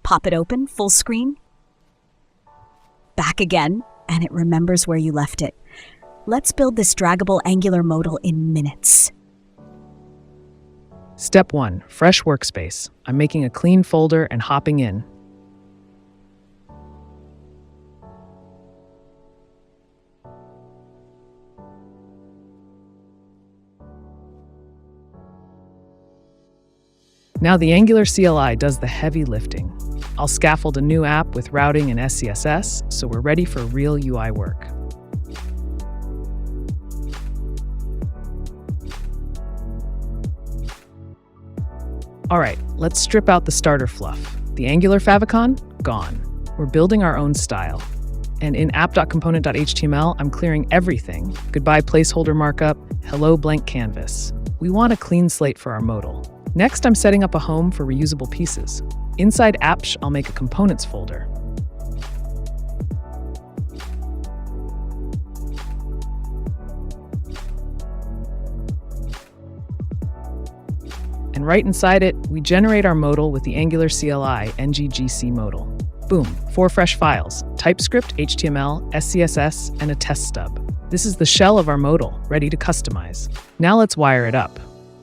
Pop it open, full screen. Back again, and it remembers where you left it. Let's build this draggable Angular modal in minutes. Step 1, fresh workspace. I'm making a clean folder and hopping in. Now the Angular CLI does the heavy lifting. I'll scaffold a new app with routing and SCSS, so we're ready for real UI work. All right, let's strip out the starter fluff. The Angular favicon? Gone. We're building our own style. And in app.component.html, I'm clearing everything. Goodbye placeholder markup, hello blank canvas. We want a clean slate for our modal. Next, I'm setting up a home for reusable pieces. Inside apps, I'll make a components folder. And right inside it, we generate our modal with the Angular CLI NGGC modal. Boom, 4 fresh files: TypeScript, HTML, SCSS, and a test stub. This is the shell of our modal, ready to customize. Now let's wire it up.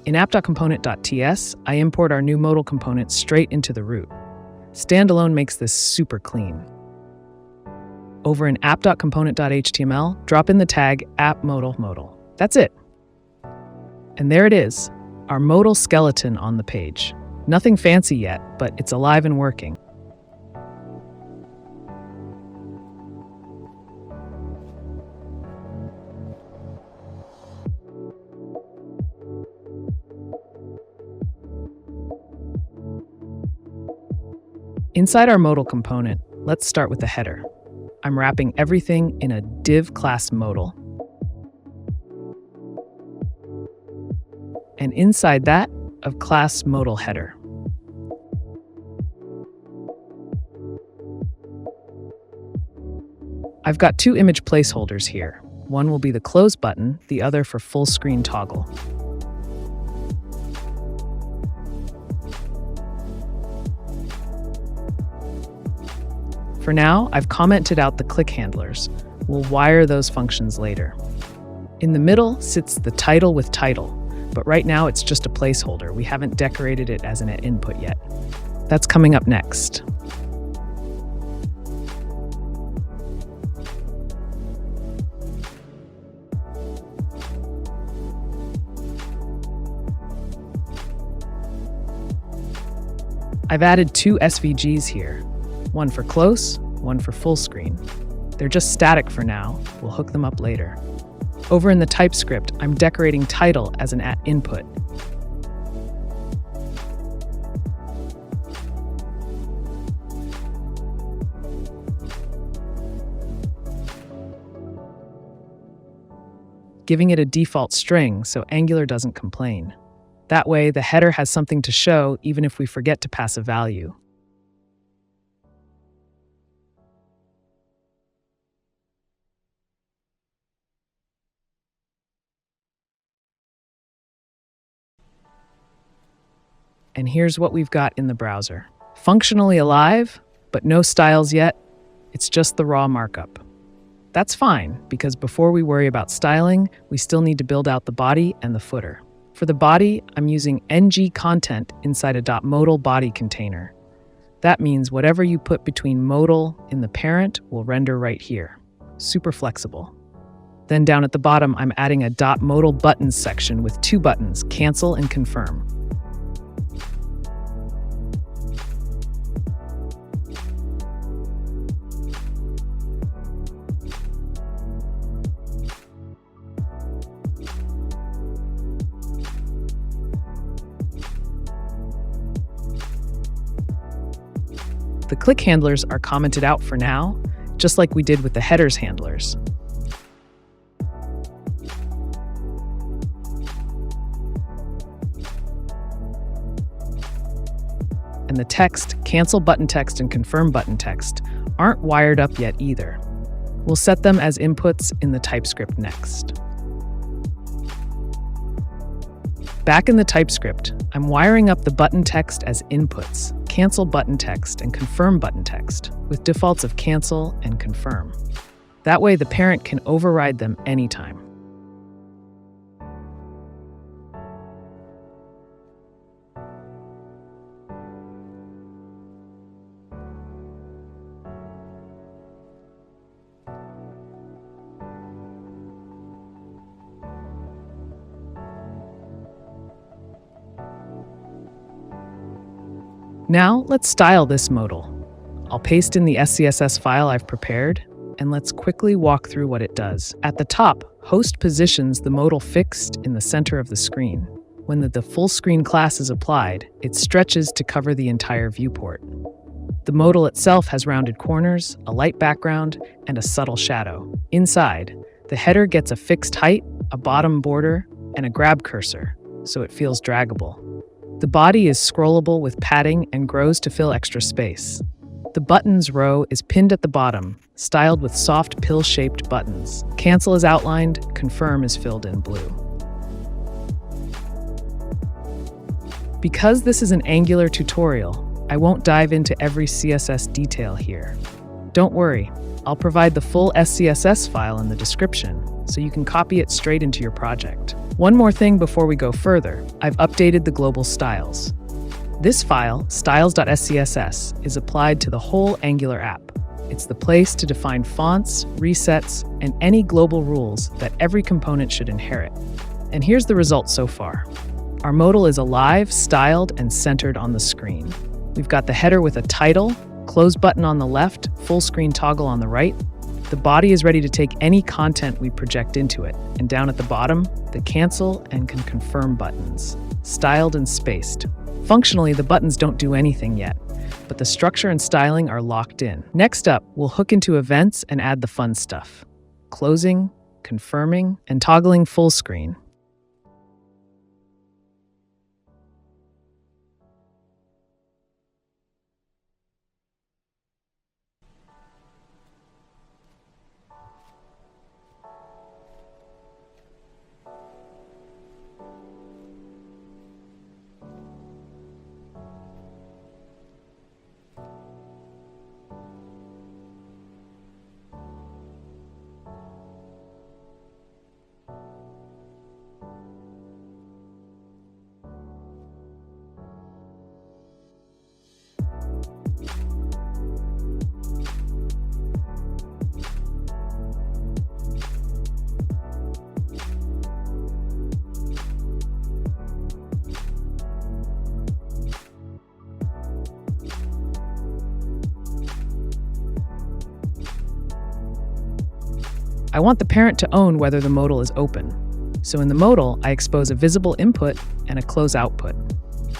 In app.component.ts, I import our new modal component straight into the root. Standalone makes this super clean. Over in app.component.html, drop in the tag app_modal. That's it. And there it is, our modal skeleton on the page. Nothing fancy yet, but it's alive and working. Inside our modal component, let's start with the header. I'm wrapping everything in a div class modal. And inside that, a class modal header. I've got 2 image placeholders here. One will be the close button, the other for full screen toggle. For now, I've commented out the click handlers. We'll wire those functions later. In the middle sits the title with title, but right now it's just a placeholder. We haven't decorated it as an input yet. That's coming up next. I've added 2 SVGs here. One for close, one for full screen. They're just static for now. We'll hook them up later. Over in the TypeScript, I'm decorating title as an @input. Giving it a default string so Angular doesn't complain. That way, the header has something to show even if we forget to pass a value. And here's what we've got in the browser. Functionally alive, but no styles yet. It's just the raw markup. That's fine, because before we worry about styling, we still need to build out the body and the footer. For the body, I'm using ng content inside a .modal body container. That means whatever you put between modal in the parent will render right here. Super flexible. Then down at the bottom, I'm adding a .modal buttons section with 2 buttons, cancel and confirm. The click handlers are commented out for now, just like we did with the headers handlers. And the text, cancel button text and confirm button text, aren't wired up yet either. We'll set them as inputs in the TypeScript next. Back in the TypeScript, I'm wiring up the button text as inputs, cancel button text and confirm button text with defaults of cancel and confirm. That way, the parent can override them anytime. Now, let's style this modal. I'll paste in the SCSS file I've prepared, and let's quickly walk through what it does. At the top, host positions the modal fixed in the center of the screen. When the full screen class is applied, it stretches to cover the entire viewport. The modal itself has rounded corners, a light background, and a subtle shadow. Inside, the header gets a fixed height, a bottom border, and a grab cursor, so it feels draggable. The body is scrollable with padding and grows to fill extra space. The buttons row is pinned at the bottom, styled with soft pill-shaped buttons. Cancel is outlined, confirm is filled in blue. Because this is an Angular tutorial, I won't dive into every CSS detail here. Don't worry, I'll provide the full SCSS file in the description, so you can copy it straight into your project. One more thing before we go further, I've updated the global styles. This file, styles.scss, is applied to the whole Angular app. It's the place to define fonts, resets, and any global rules that every component should inherit. And here's the result so far. Our modal is alive, styled, and centered on the screen. We've got the header with a title, close button on the left, full screen toggle on the right. The body is ready to take any content we project into it, and down at the bottom, the cancel and can confirm buttons, styled and spaced. Functionally, the buttons don't do anything yet, but the structure and styling are locked in. Next up, we'll hook into events and add the fun stuff: closing, confirming, and toggling full screen. I want the parent to own whether the modal is open. So in the modal, I expose a visible input and a close output.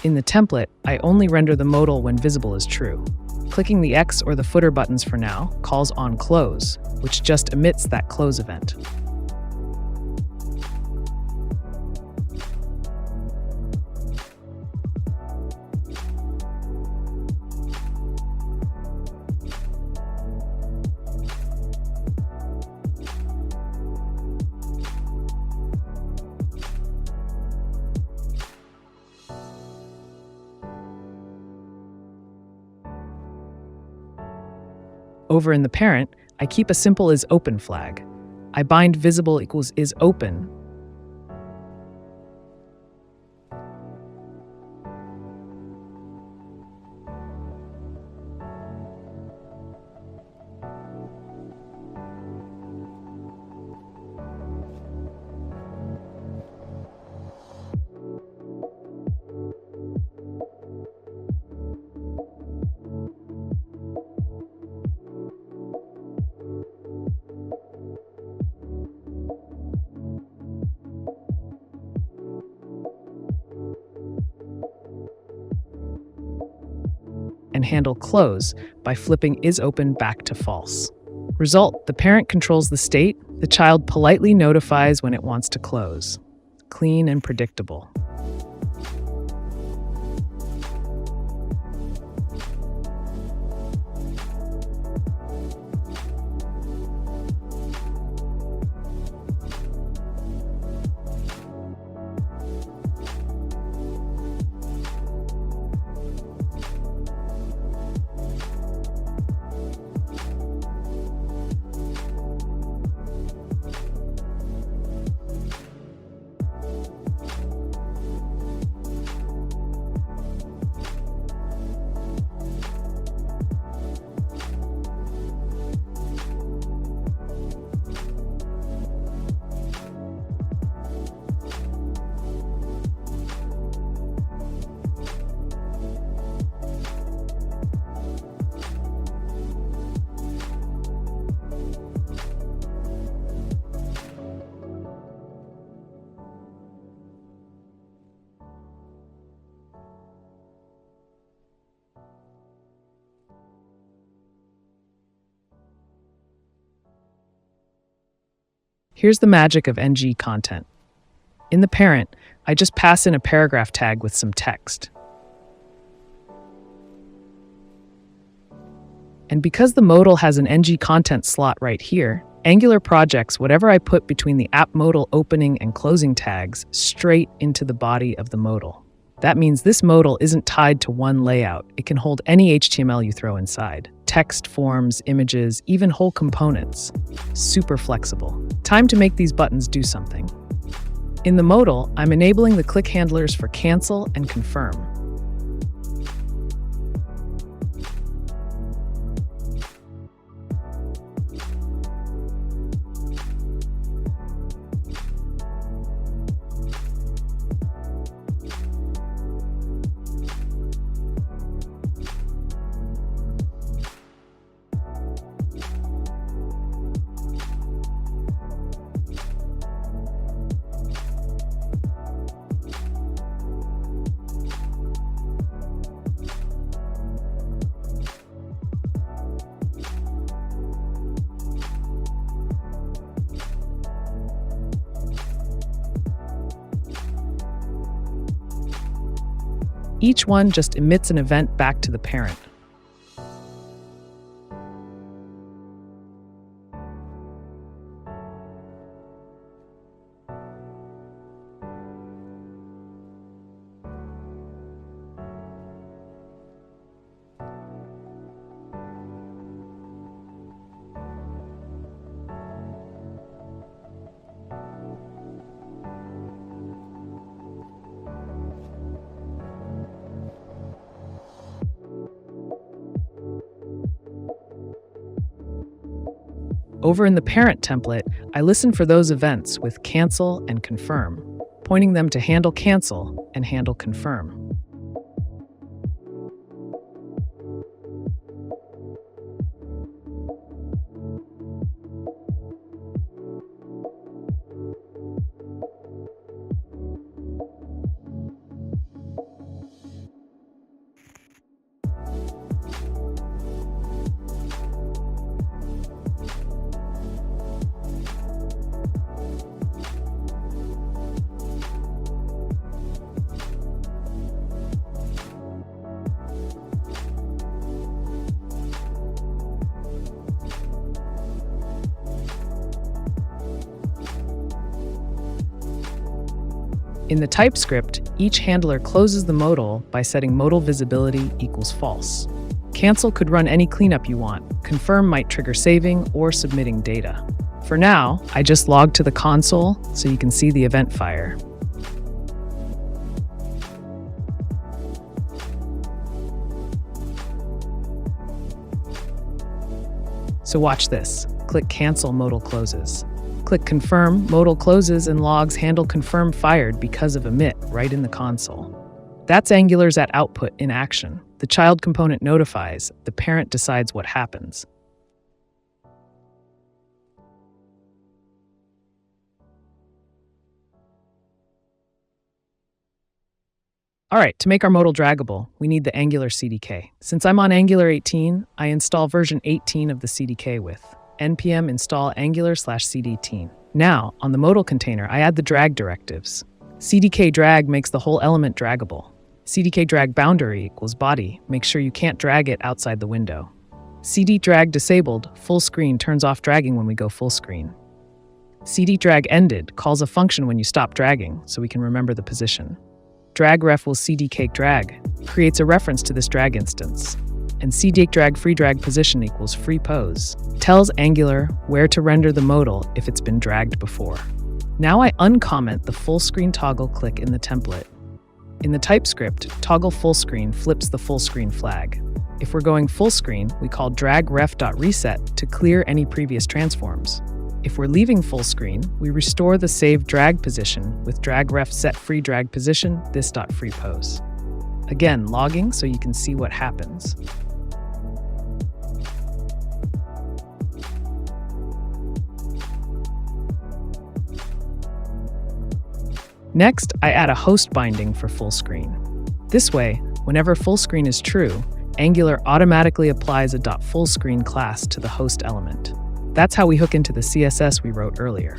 In the template, I only render the modal when visible is true. Clicking the X or the footer buttons for now calls on close, which just emits that close event. Over in the parent, I keep a simple isOpen flag. I bind visible equals isOpen. And handle close by flipping isOpen back to false. Result, the parent controls the state, the child politely notifies when it wants to close. Clean and predictable. Here's the magic of ng content. In the parent, I just pass in a paragraph tag with some text. And because the modal has an ng content slot right here, Angular projects whatever I put between the app modal opening and closing tags straight into the body of the modal. That means this modal isn't tied to one layout. It can hold any HTML you throw inside. Text, forms, images, even whole components. Super flexible. Time to make these buttons do something. In the modal, I'm enabling the click handlers for cancel and confirm. Each one just emits an event back to the parent. Over in the parent template, I listen for those events with cancel and confirm, pointing them to handle cancel and handle confirm. In the TypeScript, each handler closes the modal by setting modal visibility equals false. Cancel could run any cleanup you want. Confirm might trigger saving or submitting data. For now, I just log to the console so you can see the event fire. So watch this. Click Cancel, modal closes. Click Confirm, modal closes, and logs handle confirm fired because of emit right in the console. That's Angular's at output in action. The child component notifies, the parent decides what happens. All right, to make our modal draggable, we need the Angular CDK. Since I'm on Angular 18, I install version 18 of the CDK with npm install angular/cdteen. Now, on the modal container, I add the drag directives. CDK drag makes the whole element draggable. CDK drag boundary equals body. Make sure you can't drag it outside the window. CD drag disabled, full screen turns off dragging when we go full screen. CD drag ended calls a function when you stop dragging, so we can remember the position. Drag ref will CDK drag, creates a reference to this drag instance. And CDK drag free drag position equals free pose, tells Angular where to render the modal if it's been dragged before. Now I uncomment the full screen toggle click in the template. In the TypeScript, toggle full screen flips the full screen flag. If we're going full screen, we call dragref.reset to clear any previous transforms. If we're leaving full screen, we restore the saved drag position with dragref set free drag position this.free pose. Again, logging so you can see what happens. Next, I add a host binding for full screen. This way, whenever full screen is true, Angular automatically applies a .fullscreen class to the host element. That's how we hook into the CSS we wrote earlier.